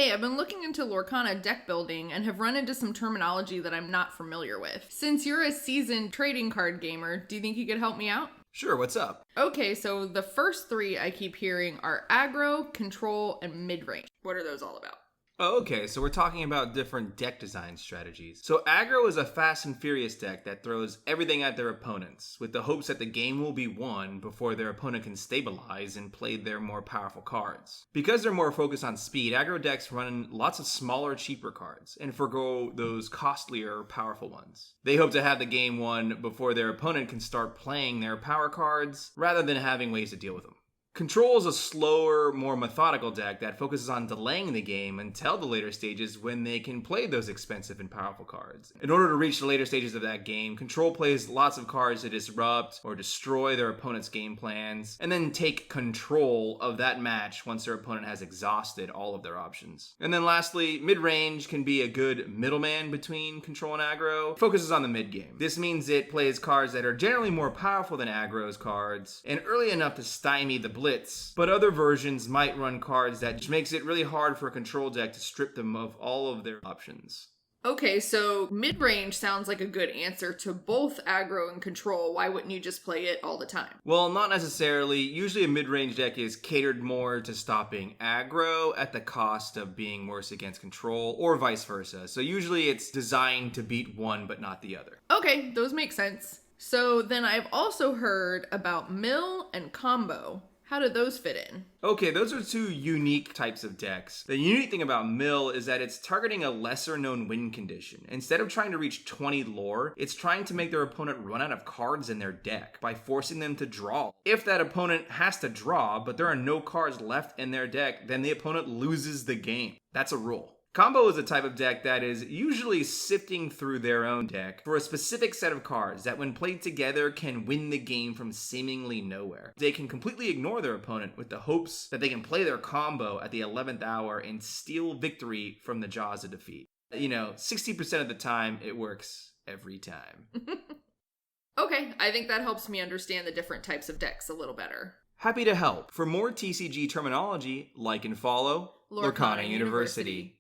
Hey, I've been looking into Lorcana deck building and have run into some terminology that I'm not familiar with. Since you're a seasoned trading card gamer, do you think you could help me out? Sure, what's up? Okay, so the first three I keep hearing are aggro, control, and mid-range. What are those all about? Oh, okay, so we're talking about different deck design strategies. So Aggro is a fast and furious deck that throws everything at their opponents, with the hopes that the game will be won before their opponent can stabilize and play their more powerful cards. Because they're more focused on speed, Aggro decks run lots of smaller, cheaper cards, and forgo those costlier, powerful ones. They hope to have the game won before their opponent can start playing their power cards, rather than having ways to deal with them. Control is a slower, more methodical deck that focuses on delaying the game until the later stages when they can play those expensive and powerful cards. In order to reach the later stages of that game, Control plays lots of cards to disrupt or destroy their opponent's game plans, and then take control of that match once their opponent has exhausted all of their options. And then lastly, mid-range can be a good middleman between Control and Aggro. It focuses on the mid-game. This means it plays cards that are generally more powerful than Aggro's cards, and early enough to stymie the blitz, but other versions might run cards that just makes it really hard for a control deck to strip them of all of their options. Okay, so mid-range sounds like a good answer to both aggro and control. Why wouldn't you just play it all the time? Well, not necessarily. Usually a mid-range deck is catered more to stopping aggro at the cost of being worse against control, or vice versa. So usually it's designed to beat one but not the other. Okay, those make sense. So then I've also heard about mill and combo. How do those fit in? Okay, those are two unique types of decks. The unique thing about Mill is that it's targeting a lesser known win condition. Instead of trying to reach 20 lore, it's trying to make their opponent run out of cards in their deck by forcing them to draw. If that opponent has to draw, but there are no cards left in their deck, then the opponent loses the game. That's a rule. Combo is a type of deck that is usually sifting through their own deck for a specific set of cards that when played together can win the game from seemingly nowhere. They can completely ignore their opponent with the hopes that they can play their combo at the 11th hour and steal victory from the jaws of defeat. 60% of the time it works every time. Okay, I think that helps me understand the different types of decks a little better. Happy to help. For more TCG terminology, like and follow Lorcana University.